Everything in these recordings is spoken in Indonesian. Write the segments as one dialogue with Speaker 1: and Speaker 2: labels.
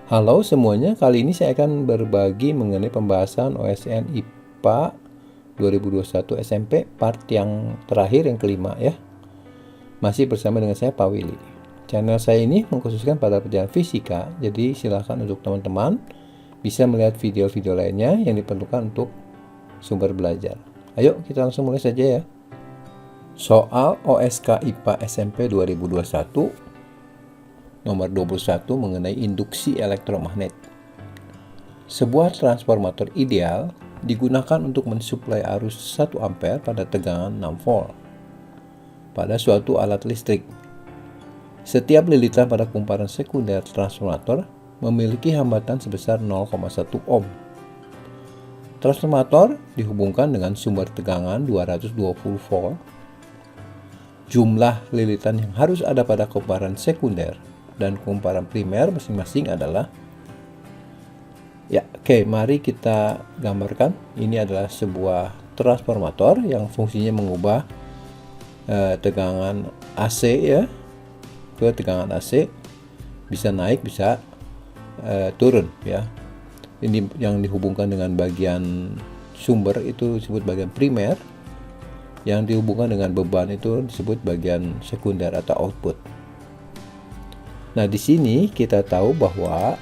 Speaker 1: Halo semuanya, kali ini saya akan berbagi mengenai pembahasan OSN IPA 2021 SMP part yang terakhir, yang kelima ya. Masih bersama dengan saya Pak Willy. Channel saya ini mengkhususkan pada pelajaran fisika, jadi silakan untuk teman-teman bisa melihat video-video lainnya yang diperlukan untuk sumber belajar. Ayo kita langsung mulai saja ya. Soal OSK IPA SMP 2021 nomor 21 mengenai induksi elektromagnet. Sebuah transformator ideal digunakan untuk mensuplai arus 1 ampere pada tegangan 6 volt pada suatu alat listrik. Setiap lilitan pada kumparan sekunder transformator memiliki hambatan sebesar 0,1 ohm. Transformator dihubungkan dengan sumber tegangan 220 volt. Jumlah lilitan yang harus ada pada kumparan sekunder dan kumparan primer masing-masing adalah mari kita gambarkan. Ini adalah sebuah transformator yang fungsinya mengubah tegangan AC ya ke tegangan AC, bisa naik bisa turun ya. Ini yang dihubungkan dengan bagian sumber itu disebut bagian primer, yang dihubungkan dengan beban itu disebut bagian sekunder atau output. Nah, di sini kita tahu bahwa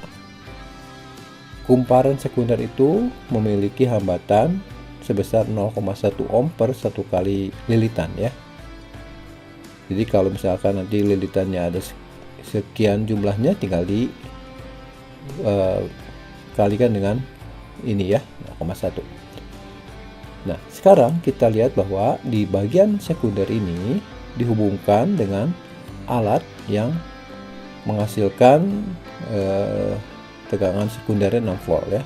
Speaker 1: kumparan sekunder itu memiliki hambatan sebesar 0,1 ohm per 1 kali lilitan ya. Jadi kalau misalkan nanti lilitannya ada sekian jumlahnya, tinggal kalikan dengan ini ya, 0,1. Nah, sekarang kita lihat bahwa di bagian sekunder ini dihubungkan dengan alat yang menghasilkan tegangan sekundernya 6 volt ya,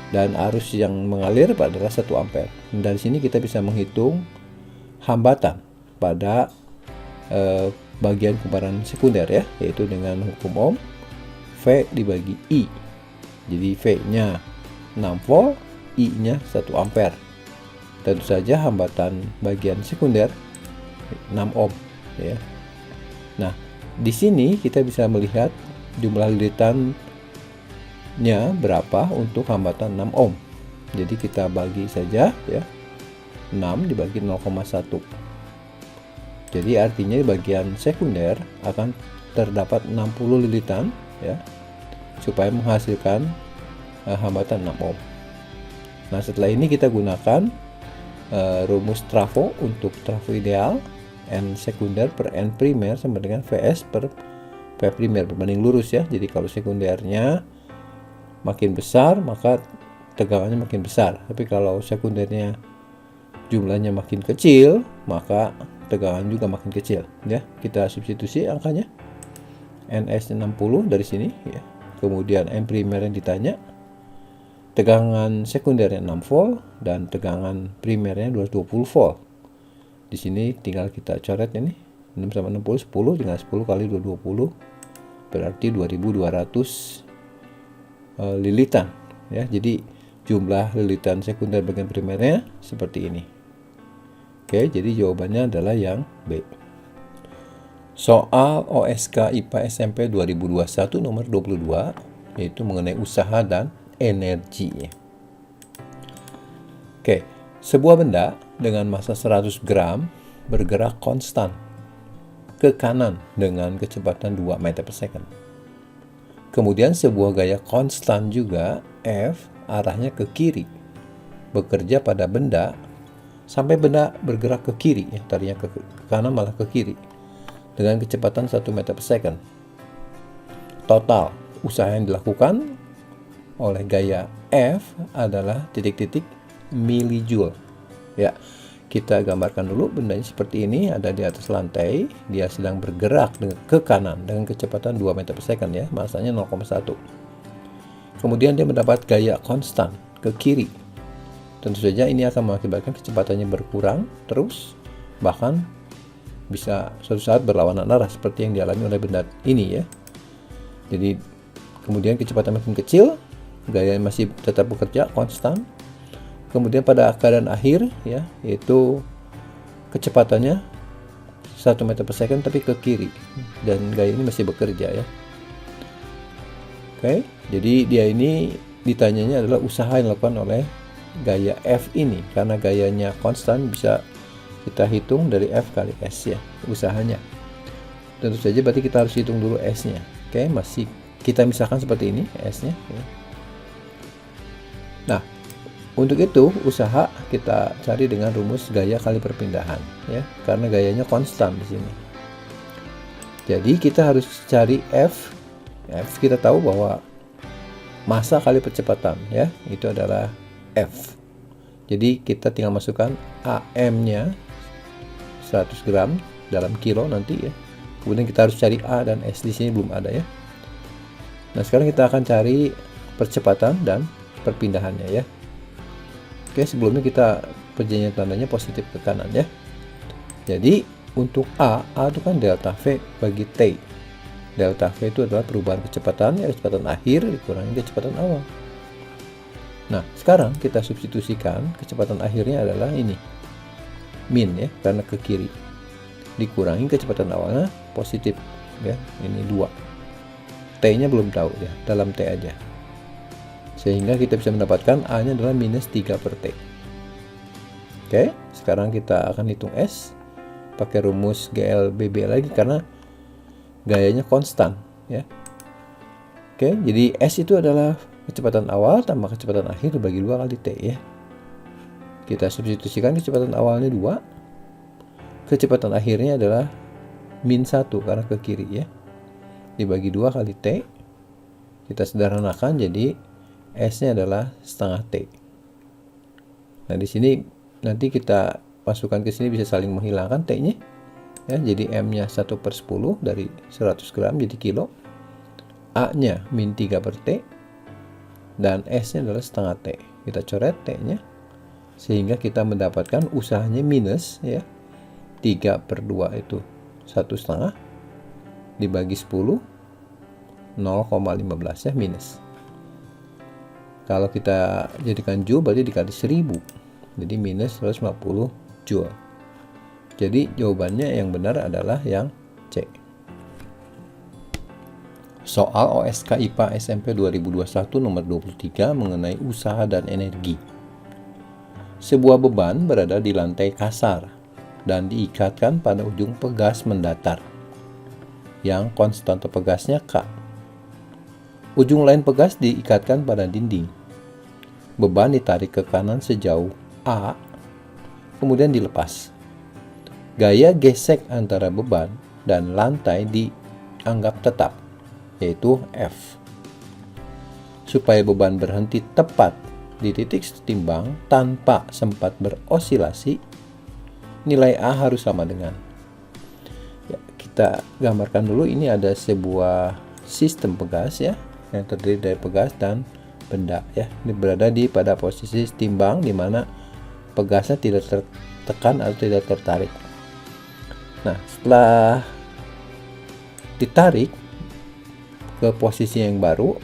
Speaker 1: dan arus yang mengalir adalah 1 ampere. Dan dari sini kita bisa menghitung hambatan pada bagian kumparan sekunder ya, yaitu dengan hukum Ohm, V dibagi I. Jadi V-nya 6 volt, I-nya 1 ampere. Tentu saja hambatan bagian sekunder 6 ohm ya. Nah, di sini kita bisa melihat jumlah lilitannya berapa untuk hambatan 6 ohm. Jadi kita bagi saja ya, 6 dibagi 0,1. Jadi artinya di bagian sekunder akan terdapat 60 lilitan ya, supaya menghasilkan hambatan 6 ohm. Nah, setelah ini kita gunakan rumus trafo untuk trafo ideal. N sekunder per N primer sama dengan Vs per V primer, berbanding lurus ya. Jadi kalau sekundernya makin besar maka tegangannya makin besar, tapi kalau sekundernya jumlahnya makin kecil maka tegangan juga makin kecil ya. Kita substitusi angkanya, Ns 60 dari sini ya. Kemudian N primer yang ditanya, tegangan sekundernya 6 volt dan tegangan primernya 220 volt. Di sini tinggal kita coret ini, 6 sama 60, 10 tinggal 10 kali 220 berarti 2200 lilitan ya. Jadi jumlah lilitan sekunder bagian primernya seperti ini. Oke, jadi jawabannya adalah yang B. Soal OSK IPA SMP 2021 nomor 22, yaitu mengenai usaha dan energi. Oke, sebuah benda dengan massa 100 gram bergerak konstan ke kanan dengan kecepatan 2 meter per second. Kemudian sebuah gaya konstan juga F arahnya ke kiri bekerja pada benda sampai benda bergerak ke kiri ya, tadinya ke kanan malah ke kiri dengan kecepatan 1 meter per second. Total usaha yang dilakukan oleh gaya F adalah titik-titik milijoule ya. Kita gambarkan dulu bendanya seperti ini, ada di atas lantai, dia sedang bergerak ke kanan dengan kecepatan 2 meter per second ya, massanya 0,1. Kemudian dia mendapat gaya konstan ke kiri. Tentu saja ini akan mengakibatkan kecepatannya berkurang terus, bahkan bisa suatu saat berlawanan arah seperti yang dialami oleh benda ini ya. Jadi kemudian kecepatan makin kecil, gaya masih tetap bekerja konstan. Kemudian pada keadaan akhir ya, yaitu kecepatannya 1 meter per second tapi ke kiri, dan gaya ini masih bekerja ya. Oke, jadi dia ini ditanyanya adalah usaha yang dilakukan oleh gaya F ini. Karena gayanya konstan, bisa kita hitung dari F kali S ya, usahanya. Tentu saja berarti kita harus hitung dulu S-nya. Oke, masih kita misalkan seperti ini S-nya ya. Nah, untuk itu usaha kita cari dengan rumus gaya kali perpindahan ya, karena gayanya konstan di sini. Jadi kita harus cari F. F kita tahu bahwa massa kali percepatan ya, itu adalah F. Jadi kita tinggal masukkan AM-nya 100 gram dalam kilo nanti ya. Kemudian kita harus cari A dan S, di sini belum ada ya. Nah, sekarang kita akan cari percepatan dan perpindahannya ya. Oke, sebelumnya kita perjanjian tandanya positif ke kanan ya. Jadi untuk A itu kan delta V bagi T. Delta V itu adalah perubahan kecepatan ya, kecepatan akhir dikurangi kecepatan awal. Nah, sekarang kita substitusikan kecepatan akhirnya adalah ini, min ya, karena ke kiri. Dikurangi kecepatan awalnya positif ya, ini 2. T-nya belum tahu ya, dalam T aja. Sehingga kita bisa mendapatkan A-nya adalah minus 3 per T. Oke, sekarang kita akan hitung S pakai rumus GLBB lagi karena gayanya konstan ya. Oke, jadi S itu adalah kecepatan awal tambah kecepatan akhir dibagi 2 kali T ya. Kita substitusikan kecepatan awalnya 2, kecepatan akhirnya adalah min 1 karena ke kiri ya, dibagi 2 kali T. Kita sederhanakan jadi S-nya adalah setengah T. Nah, di sini nanti kita masukkan ke sini bisa saling menghilangkan T-nya ya, jadi M-nya 1/10 dari 100 gram jadi kilo. A-nya min 3 per T dan S-nya adalah setengah T. Kita coret T-nya sehingga kita mendapatkan usahanya minus ya, 3/2 itu 1/2 dibagi 10 0,15 ya, minus. Kalau kita jadikan joule berarti dikali 1000, jadi minus 150 joule. Jadi jawabannya yang benar adalah yang C. Soal OSK IPA SMP 2021 nomor 23 mengenai usaha dan energi. Sebuah beban berada di lantai kasar dan diikatkan pada ujung pegas mendatar yang konstanta pegasnya K. Ujung lain pegas diikatkan pada dinding. Beban ditarik ke kanan sejauh A, kemudian dilepas. Gaya gesek antara beban dan lantai dianggap tetap, yaitu F. Supaya beban berhenti tepat di titik setimbang tanpa sempat berosilasi, nilai A harus sama dengan. Ya, kita gambarkan dulu, ini ada sebuah sistem pegas ya, yang terdiri dari pegas dan benda ya. Ini berada pada posisi setimbang di mana pegasnya tidak tertekan atau tidak tertarik. Nah, setelah ditarik ke posisi yang baru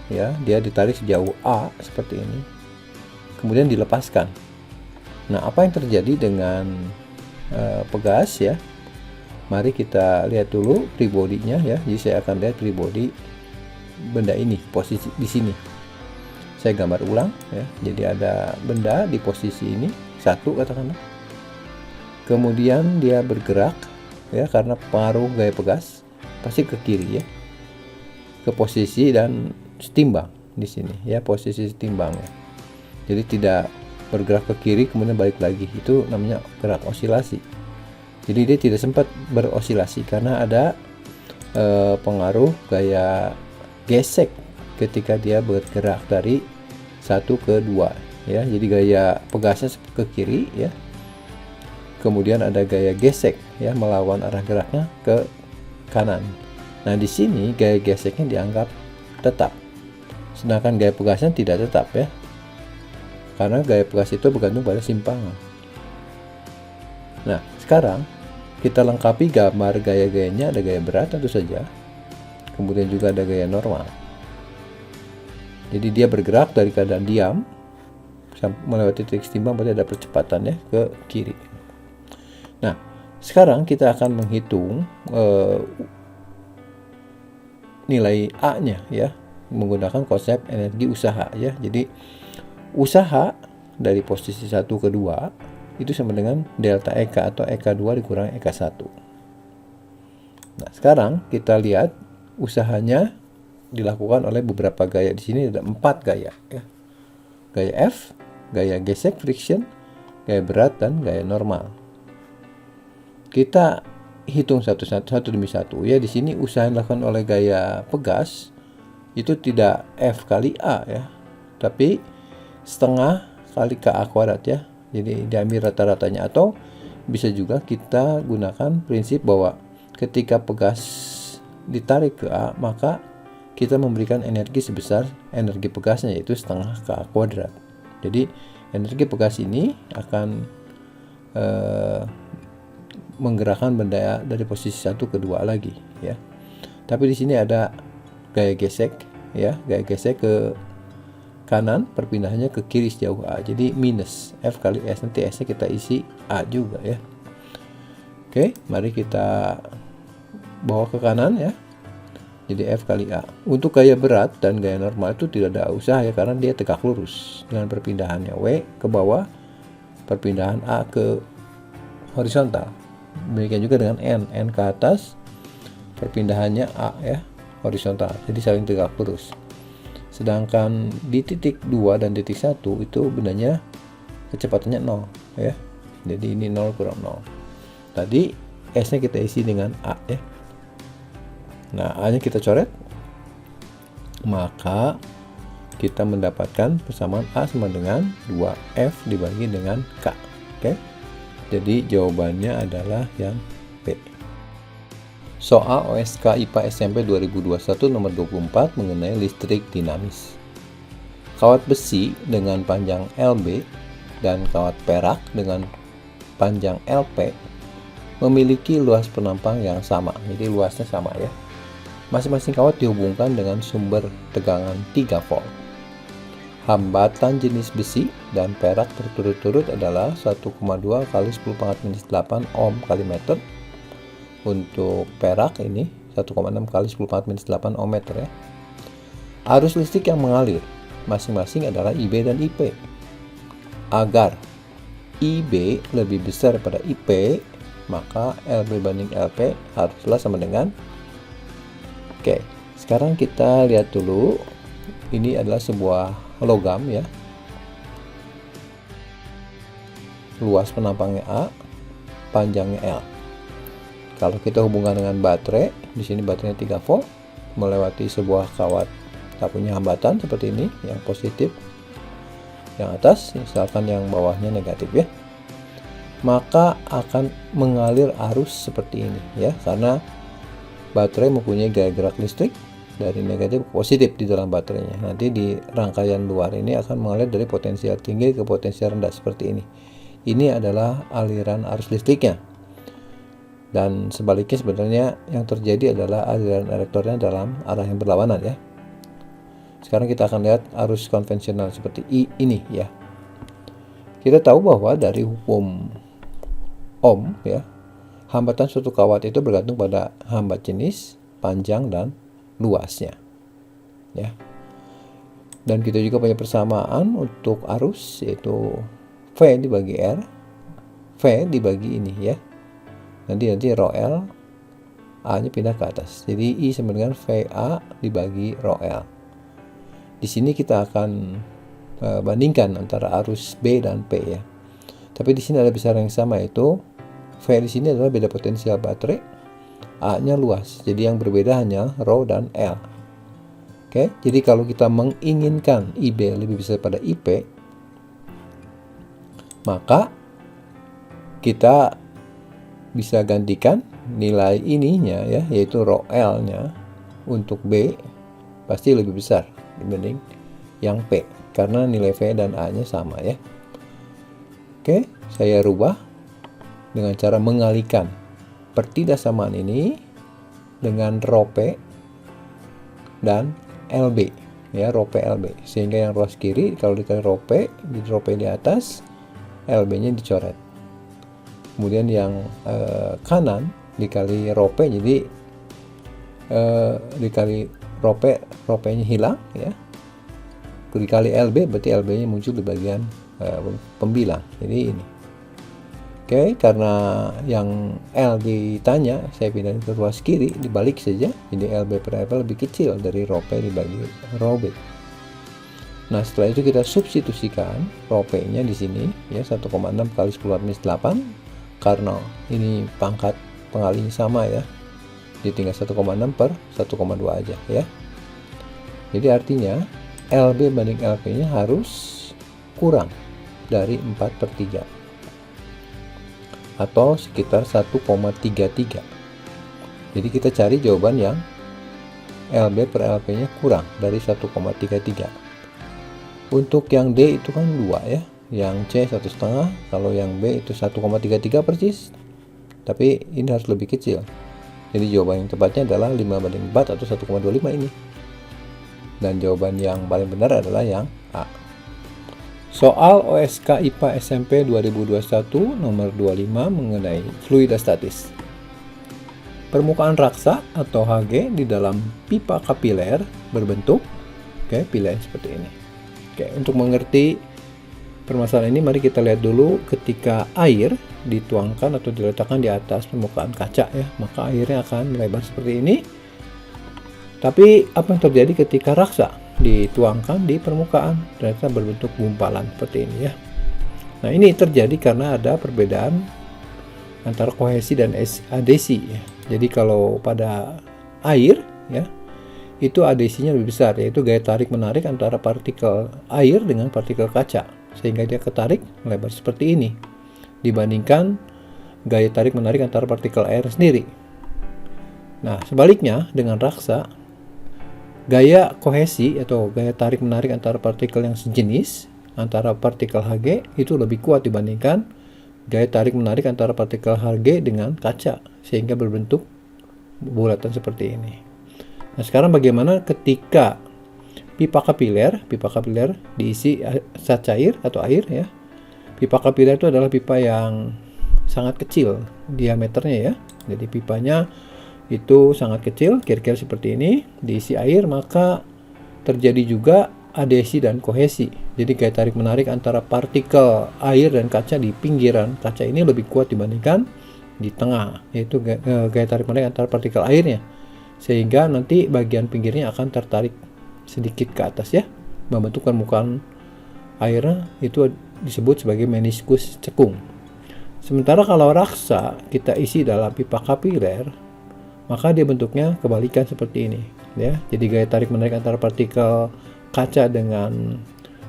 Speaker 1: ya, dia ditarik sejauh A seperti ini, kemudian dilepaskan. Nah, apa yang terjadi dengan pegas ya? Mari kita lihat dulu free body-nya ya. Jadi saya akan lihat free body benda ini, posisi di sini. Saya gambar ulang ya. Jadi ada benda di posisi ini, 1 katakanlah. Kemudian dia bergerak ya, karena pengaruh gaya pegas pasti ke kiri ya, ke posisi dan setimbang di sini ya, posisi setimbang ya. Jadi tidak bergerak ke kiri kemudian balik lagi, itu namanya gerak osilasi. Jadi dia tidak sempat berosilasi karena ada pengaruh gaya gesek ketika dia bergerak dari 1 ke 2 ya. Jadi gaya pegasnya ke kiri ya, kemudian ada gaya gesek ya, melawan arah geraknya ke kanan. Nah, di sini gaya geseknya dianggap tetap, sedangkan gaya pegasnya tidak tetap ya, karena gaya pegas itu bergantung pada simpangan. Nah, sekarang kita lengkapi gambar gaya-gayanya. Ada gaya berat tentu saja, kemudian juga ada gaya normal. Jadi dia bergerak dari keadaan diam melewati titik setimbang, berarti ada percepatan ya ke kiri. Nah, sekarang kita akan menghitung nilai A-nya ya. menggunakan konsep energi usaha ya. Jadi usaha dari posisi 1 ke 2 itu sama dengan delta EK atau EK2 dikurangi EK1. Nah, sekarang kita lihat usahanya dilakukan oleh beberapa gaya. Di sini ada 4 gaya ya. Gaya F, gaya gesek friction, gaya berat, dan gaya normal. Kita hitung satu demi satu ya. Di sini usaha yang dilakukan oleh gaya pegas itu tidak F kali A ya, tapi setengah kali KA kuadrat ya. Jadi diambil rata-ratanya, atau bisa juga kita gunakan prinsip bahwa ketika pegas ditarik ke A, maka kita memberikan energi sebesar energi pegasnya, yaitu setengah KA kuadrat. Jadi energi pegas ini akan menggerakkan benda dari posisi 1 ke 2 lagi ya. Tapi di sini ada gaya gesek ya, gaya gesek ke kanan, perpindahannya ke kiri sejauh A. Jadi minus F kali S, nanti S nya kita isi A juga ya. Oke, mari kita bawa ke kanan ya. Jadi F kali A. Untuk gaya berat dan gaya normal itu tidak ada usaha ya, karena dia tegak lurus dengan perpindahannya W ke bawah, perpindahan A ke horizontal. Demikian juga dengan N ke atas, perpindahannya A ya, horizontal. Jadi saling tegak lurus. Sedangkan di titik 2 dan titik 1 itu bendanya kecepatannya 0 ya. Jadi ini 0 kurang 0. Tadi S nya kita isi dengan A ya. Nah, A nya kita coret, maka kita mendapatkan persamaan A sama dengan 2F dibagi dengan K. Oke. Jadi jawabannya adalah yang B. Soal OSK IPA SMP 2021 nomor 24 mengenai listrik dinamis. Kawat besi dengan panjang LB dan kawat perak dengan panjang LP memiliki luas penampang yang sama. Jadi luasnya sama ya. Masing-masing kawat dihubungkan dengan sumber tegangan 3 volt. Hambatan jenis besi dan perak berturut-turut adalah 1,2 kali 10⁻⁸ ohm kali meter. Untuk perak ini 1,6 kali 10⁻⁸ ohm meter ya. Arus listrik yang mengalir masing-masing adalah IB dan IP. Agar IB lebih besar daripada IP, maka LB banding LP haruslah sama dengan. Oke, sekarang kita lihat dulu. Ini adalah sebuah logam ya. Luas penampangnya A, panjangnya L. Kalau kita hubungkan dengan baterai, di sini baterainya 3 volt, melewati sebuah kawat tak punya hambatan seperti ini, yang positif, yang atas, misalkan yang bawahnya negatif ya. Maka akan mengalir arus seperti ini ya, karena baterai mempunyai gaya gerak listrik dari negatif ke positif di dalam baterainya. Nanti di rangkaian luar ini akan mengalir dari potensial tinggi ke potensial rendah seperti ini. Ini adalah aliran arus listriknya. Dan sebaliknya sebenarnya yang terjadi adalah aliran elektronya dalam arah yang berlawanan ya. Sekarang kita akan lihat arus konvensional seperti ini ya. Kita tahu bahwa dari hukum Ohm ya, hambatan suatu kawat itu bergantung pada hambat jenis, panjang, dan luasnya ya. Dan kita juga punya persamaan untuk arus, yaitu V dibagi R, V dibagi ini ya. Nanti rho L, A nya pindah ke atas. Jadi I sama dengan VA dibagi rho L. Di sini kita akan bandingkan antara arus B dan P ya. Tapi di sini ada besaran yang sama, yaitu V di sini adalah beda potensial baterai, A-nya luas. Jadi yang berbeda hanya rho dan L. Oke, jadi kalau kita menginginkan IB lebih besar pada IP, maka kita bisa gantikan nilai ininya ya, yaitu rho L-nya untuk B pasti lebih besar dibanding yang P, karena nilai V dan A-nya sama ya. Oke, saya rubah dengan cara mengalihkan pertidaksamaan ini dengan rho P dan LB ya, rho P LB, sehingga yang ruas kiri kalau dikali rho P, di rho P di atas, LB nya dicoret. Kemudian yang kanan dikali rho P, jadi dikali rope-ropenya hilang ya. Dikali LB berarti LB-nya muncul di bagian pembilang. Jadi ini. Oke, karena yang L ditanya, saya pindahin ke ruas kiri, dibalik saja. Jadi LB per LB lebih kecil dari rope dibagi row B. Nah, setelah itu kita substitusikan rope-nya di sini ya 1,6 kali 10⁻8 karena ini pangkat pengalinya sama ya. Jadi tinggal 1,6 per 1,2 aja ya. Jadi artinya LB banding LP-nya harus kurang dari 4/3 atau sekitar 1,33. Jadi kita cari jawaban yang LB per LP-nya kurang dari 1,33. Untuk yang D itu kan 2 ya, yang C 1,5, kalau yang B itu 1,33 persis, tapi ini harus lebih kecil. Jadi jawaban yang tepatnya adalah 5/4 atau 1,25 ini. Dan jawaban yang paling benar adalah yang A. Soal OSK IPA SMP 2021 nomor 25 mengenai fluida statis. Permukaan raksa atau Hg di dalam pipa kapiler berbentuk pilihan seperti ini. Untuk mengerti permasalahan ini, mari kita lihat dulu ketika air dituangkan atau diletakkan di atas permukaan kaca ya, maka airnya akan melebar seperti ini. Tapi apa yang terjadi ketika raksa dituangkan di permukaan? Ternyata berbentuk gumpalan seperti ini ya. Nah, ini terjadi karena ada perbedaan antara kohesi dan adhesi ya. Jadi kalau pada air ya, itu adhesinya lebih besar, yaitu gaya tarik menarik antara partikel air dengan partikel kaca, sehingga dia ketarik melebar seperti ini dibandingkan gaya tarik menarik antara partikel air sendiri. Nah, sebaliknya dengan raksa, gaya kohesi atau gaya tarik menarik antara partikel yang sejenis antara partikel Hg itu lebih kuat dibandingkan gaya tarik menarik antara partikel Hg dengan kaca, sehingga berbentuk bulatan seperti ini. Nah, sekarang bagaimana ketika pipa kapiler diisi zat cair atau air ya. Pipa kapiler itu adalah pipa yang sangat kecil diameternya ya. Jadi pipanya itu sangat kecil, kira-kira seperti ini, diisi air, maka terjadi juga adhesi dan kohesi. Jadi gaya tarik menarik antara partikel air dan kaca di pinggiran kaca ini lebih kuat dibandingkan di tengah, yaitu gaya tarik menarik antara partikel airnya, sehingga nanti bagian pinggirnya akan tertarik sedikit ke atas ya, membentuk permukaan airnya itu disebut sebagai meniskus cekung. Sementara kalau raksa kita isi dalam pipa kapiler, maka dia bentuknya kebalikan seperti ini ya. Jadi gaya tarik menarik antara partikel kaca dengan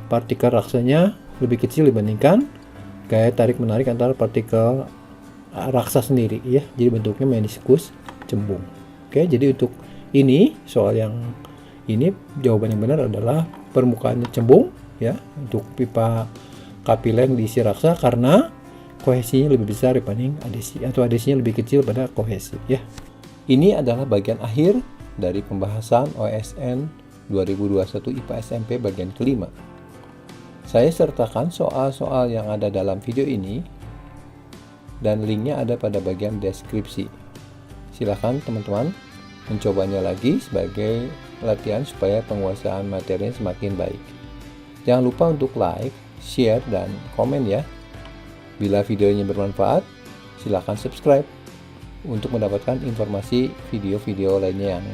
Speaker 1: partikel raksanya lebih kecil dibandingkan gaya tarik menarik antara partikel raksa sendiri ya. Jadi bentuknya meniskus cembung. Jadi untuk ini, soal yang ini, jawaban yang benar adalah permukaannya cembung ya untuk pipa kapiler yang diisi raksa karena kohesinya lebih besar dibanding adhesi, atau adhesinya lebih kecil pada kohesi ya. Ini adalah bagian akhir dari pembahasan OSN 2021 IPA SMP bagian kelima. Saya sertakan soal-soal yang ada dalam video ini dan linknya ada pada bagian deskripsi. Silakan teman-teman mencobanya lagi sebagai latihan supaya penguasaan materinya semakin baik. Jangan lupa untuk like, share, dan komen ya. Bila videonya bermanfaat, silakan subscribe untuk mendapatkan informasi video-video lainnya yang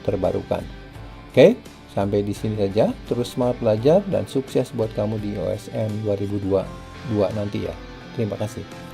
Speaker 1: terbarukan. Oke, sampai di sini saja. Terus semangat belajar dan sukses buat kamu di OSN 2022 nanti ya. Terima kasih.